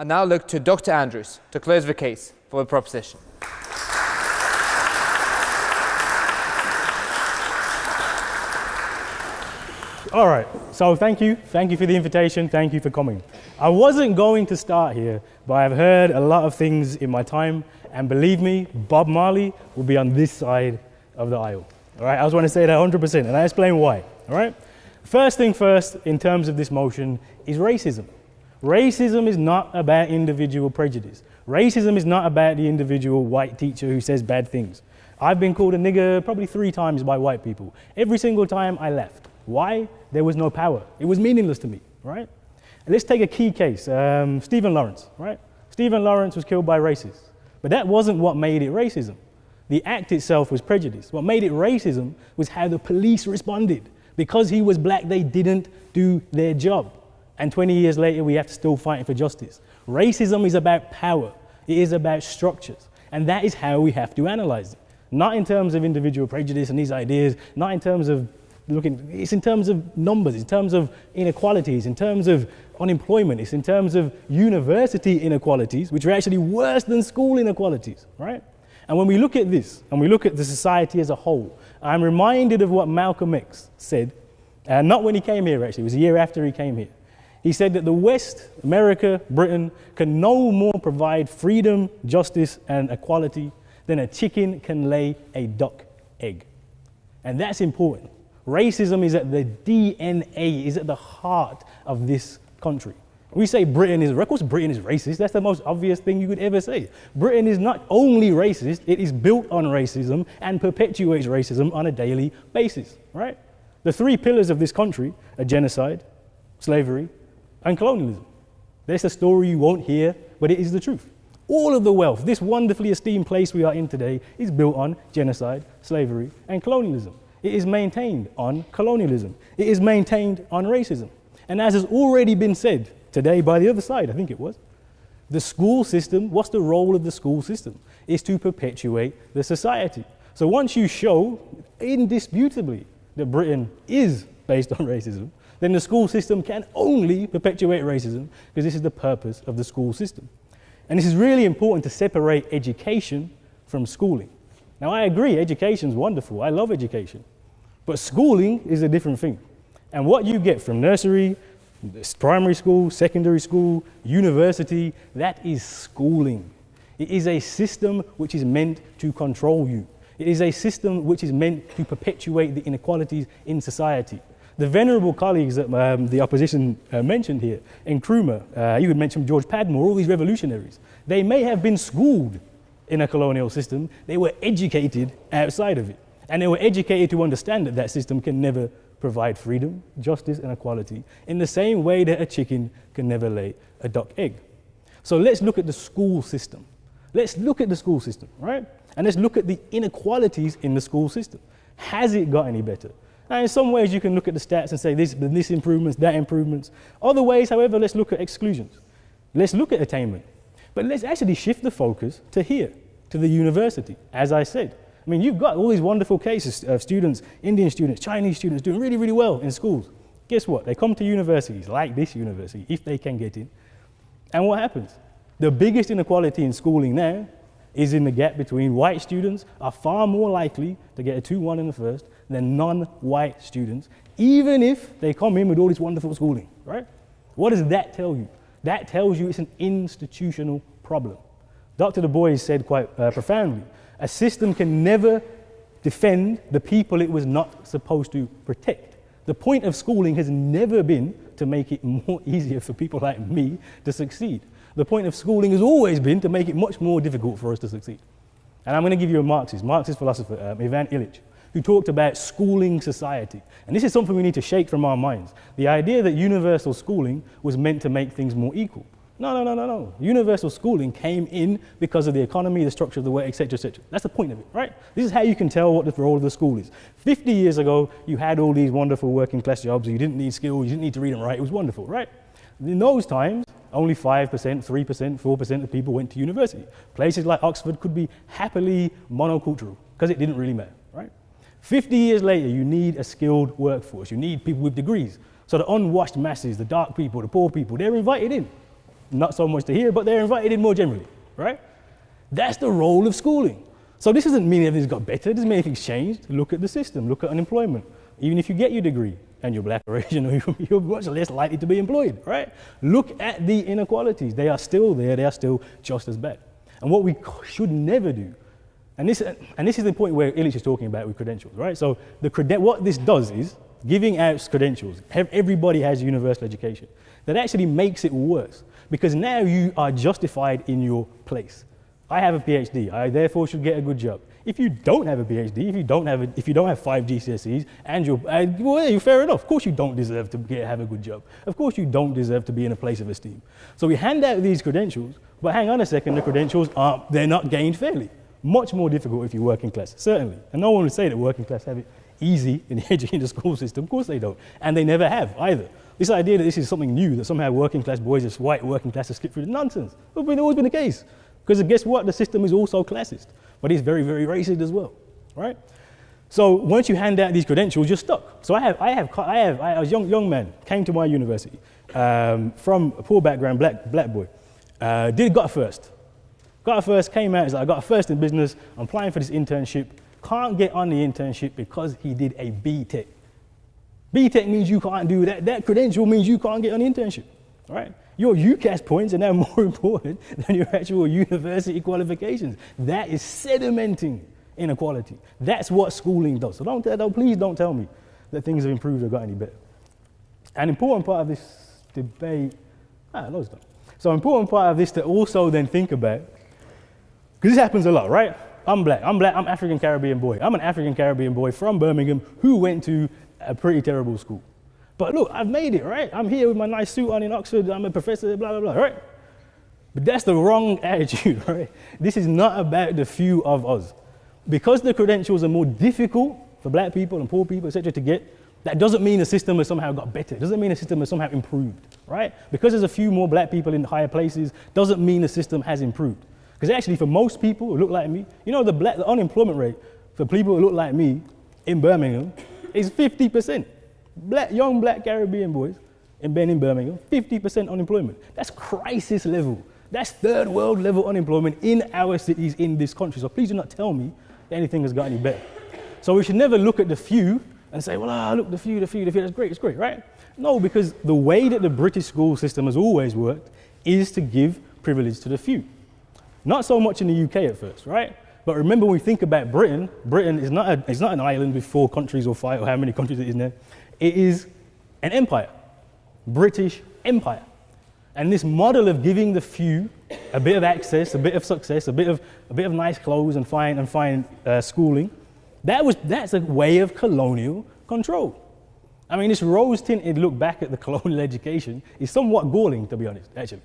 I now look to Dr. Andrews to close the case for the proposition. All right, so thank you for the invitation, thank you for coming. I wasn't going to start here, but I've heard a lot of things in my time, and believe me, Bob Marley will be on this side of the aisle. All right, I just want to say that 100%, and I explain why. All right, first thing first, in terms of this motion, is racism. Racism is not about individual prejudice. Racism is not about the individual white teacher who says bad things. I've been called a nigger probably 3 times by white people. Every single time I left. Why? There was no power. It was meaningless to me, right? And let's take a key case, Stephen Lawrence, right? Stephen Lawrence was killed by racists, but that wasn't what made it racism. The act itself was prejudice. What made it racism was how the police responded. Because he was black, they didn't do their job. And 20 years later, we have to still fight for justice. Racism is about power. It is about structures. And that is how we have to analyze it. Not in terms of individual prejudice and these ideas, not in terms of it's in terms of numbers, in terms of inequalities, in terms of unemployment, it's in terms of university inequalities, which are actually worse than school inequalities, right? And when we look at this, and we look at the society as a whole, I'm reminded of what Malcolm X said, not when he came here actually, it was a year after he came here. He said that the West, America, Britain, can no more provide freedom, justice, and equality than a chicken can lay a duck egg. And that's important. Racism is at the DNA, is at the heart of this country. We say Britain is, of course Britain is racist. That's the most obvious thing you could ever say. Britain is not only racist, it is built on racism and perpetuates racism on a daily basis, right? The 3 pillars of this country are genocide, slavery, and colonialism. That's a story you won't hear, but it is the truth. All of the wealth, this wonderfully esteemed place we are in today, is built on genocide, slavery, and colonialism. It is maintained on colonialism. It is maintained on racism. And as has already been said today by the other side, I think it was, the school system, what's the role of the school system? Is to perpetuate the society. So once you show indisputably that Britain is based on racism, then the school system can only perpetuate racism because this is the purpose of the school system. And this is really important to separate education from schooling. Now I agree, education is wonderful. I love education. But schooling is a different thing. And what you get from nursery, primary school, secondary school, university, that is schooling. It is a system which is meant to control you. It is a system which is meant to perpetuate the inequalities in society. The venerable colleagues that the opposition mentioned here, Nkrumah, you could mention George Padmore, all these revolutionaries, they may have been schooled in a colonial system, they were educated outside of it. And they were educated to understand that that system can never provide freedom, justice, and equality in the same way that a chicken can never lay a duck egg. So let's look at the school system. Let's look at the school system, right? And let's look at the inequalities in the school system. Has it got any better? Now, in some ways, you can look at the stats and say this improvements, that improvements. Other ways, however, let's look at exclusions. Let's look at attainment. But let's actually shift the focus to here, to the university, as I said. I mean, you've got all these wonderful cases of students, Indian students, Chinese students doing really, really well in schools. Guess what? They come to universities like this university, if they can get in. And what happens? The biggest inequality in schooling now is in the gap between white students are far more likely to get a 2-1 in the first than non-white students, even if they come in with all this wonderful schooling, right? What does that tell you? That tells you it's an institutional problem. Dr. Du Bois said quite profoundly, a system can never defend the people it was not supposed to protect. The point of schooling has never been to make it more easier for people like me to succeed. The point of schooling has always been to make it much more difficult for us to succeed. And I'm going to give you a Marxist philosopher, Ivan Illich, who talked about schooling society. And this is something we need to shake from our minds. The idea that universal schooling was meant to make things more equal. No. Universal schooling came in because of the economy, the structure of the work, etc., etc. That's the point of it, right? This is how you can tell what the role of the school is. 50 years ago, you had all these wonderful working class jobs. You didn't need skills. You didn't need to read and write. It was wonderful, right? In those times, only 5%, 3%, 4% of people went to university. Places like Oxford could be happily monocultural because it didn't really matter, right? 50 years later, you need a skilled workforce. You need people with degrees. So the unwashed masses, the dark people, the poor people, they're invited in. not so much to hear, but they're invited in more generally, right? That's the role of schooling. So this doesn't mean everything's got better, it doesn't mean anything's changed. Look at the system, look at unemployment. Even if you get your degree and you're black or Asian, you're much less likely to be employed, right? Look at the inequalities. They are still there, they are still just as bad. And what we should never do, and this is the point where Illich is talking about with credentials, right? So what this does is, giving out credentials, everybody has universal education, that actually makes it worse, because now you are justified in your place. I have a PhD, I therefore should get a good job. If you don't have a PhD, if you don't have 5 GCSEs, and you're fair enough. Of course you don't deserve to have a good job. Of course you don't deserve to be in a place of esteem. So we hand out these credentials, but hang on a second, the credentials they're not gained fairly. Much more difficult if you're working class, certainly. And no one would say that working class have it easy in the school system. Of course they don't. And they never have either. This idea that this is something new, that somehow working class boys, this white working class has skipped through, nonsense. It's always been the case. Because guess what? The system is also classist, but it's very, very racist as well, right? So once you hand out these credentials, you're stuck. So I was a young man, came to my university from a poor background, black boy. Got a first, came out, I got a first in business, I'm applying for this internship, can't get on the internship because he did a BTEC. BTEC means you can't do that. That credential means you can't get on the internship, right? Your UCAS points are now more important than your actual university qualifications. That is sedimenting inequality. That's what schooling does. So please don't tell me that things have improved or got any better. An important part of this debate, no, it's not. So an important part of this to also then think about, because this happens a lot, right? I'm black, I'm African Caribbean boy. I'm an African Caribbean boy from Birmingham who went to a pretty terrible school. But look, I've made it, right? I'm here with my nice suit on in Oxford, I'm a professor, blah, blah, blah, right? But that's the wrong attitude, right? This is not about the few of us. Because the credentials are more difficult for black people and poor people, etc., to get, that doesn't mean the system has somehow got better. It doesn't mean the system has somehow improved, right? Because there's a few more black people in higher places, doesn't mean the system has improved. Because actually for most people who look like me, the unemployment rate for people who look like me in Birmingham is 50%. Young black Caribbean boys in Birmingham, 50% unemployment. That's crisis level. That's third world level unemployment in our cities in this country. So please do not tell me that anything has got any better. So we should never look at the few and say, well, look, the few, that's great, it's great, right? No, because the way that the British school system has always worked is to give privilege to the few. Not so much in the UK at first, right? But remember, when we think about Britain, Britain is not an island with 4 countries or 5 or how many countries it is now. It is an empire, British Empire. And this model of giving the few a bit of access, a bit of success, a bit of nice clothes and fine schooling, that's a way of colonial control. I mean, this rose-tinted look back at the colonial education is somewhat galling, to be honest, actually.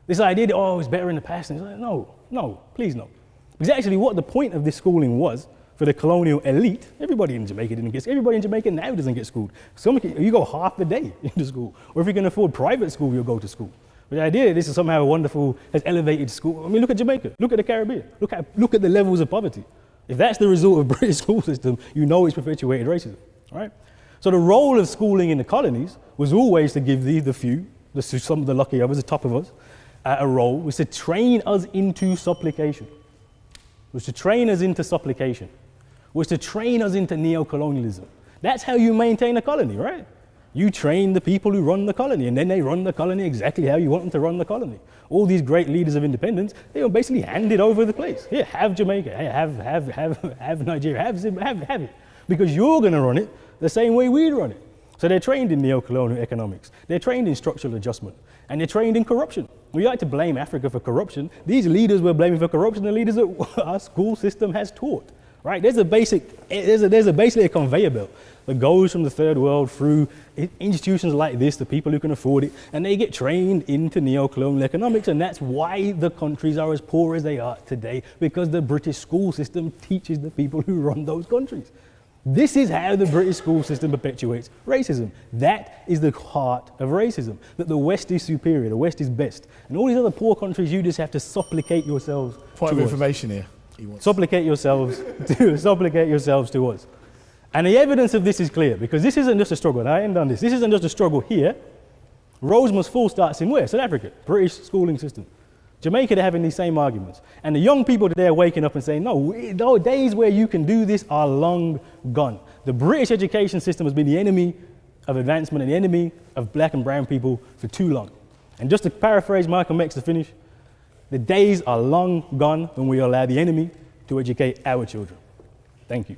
This idea that, it's better in the past, and it's like, no, please no. Because actually what the point of this schooling was, for the colonial elite, everybody in Jamaica now doesn't get schooled. You go half the day into school. Or if you can afford private school, you'll go to school. But the idea that this is somehow wonderful, has elevated school. I mean, look at Jamaica, look at the Caribbean, look at the levels of poverty. If that's the result of British school system, you know it's perpetuated racism, right? So the role of schooling in the colonies was always to give the few, some of the lucky others, the top of us, a role, was to train us into supplication. Was to train us into supplication. Was to train us into neo-colonialism. That's how you maintain a colony, right? You train the people who run the colony, and then they run the colony exactly how you want them to run the colony. All these great leaders of independence, they were basically handed over the place. Here, have Jamaica, hey, have Nigeria, have it. Because you're gonna run it the same way we run it. So they're trained in neo-colonial economics. They're trained in structural adjustment. And they're trained in corruption. We like to blame Africa for corruption. These leaders we're blaming for corruption, the leaders that our school system has taught. Right? There's basically a conveyor belt that goes from the third world through institutions like this, the people who can afford it, and they get trained into neo-colonial economics, and that's why the countries are as poor as they are today, because the British school system teaches the people who run those countries. This is how the British school system perpetuates racism. That is the heart of racism, that the West is superior, the West is best, and all these other poor countries, you just have to supplicate yourselves Point of information here. Supplicate yourselves to us. And the evidence of this is clear, because this isn't just a struggle, and I end on this. This isn't just a struggle here Rose must fall starts in where? South Africa, British schooling system. Jamaica, they're having these same arguments. And the young people today are waking up and saying, no, the days where you can do this are long gone. The British education system has been the enemy of advancement and the enemy of black and brown people for too long. And just to paraphrase Malcolm X to finish, the days are long gone when we allow the enemy to educate our children. Thank you.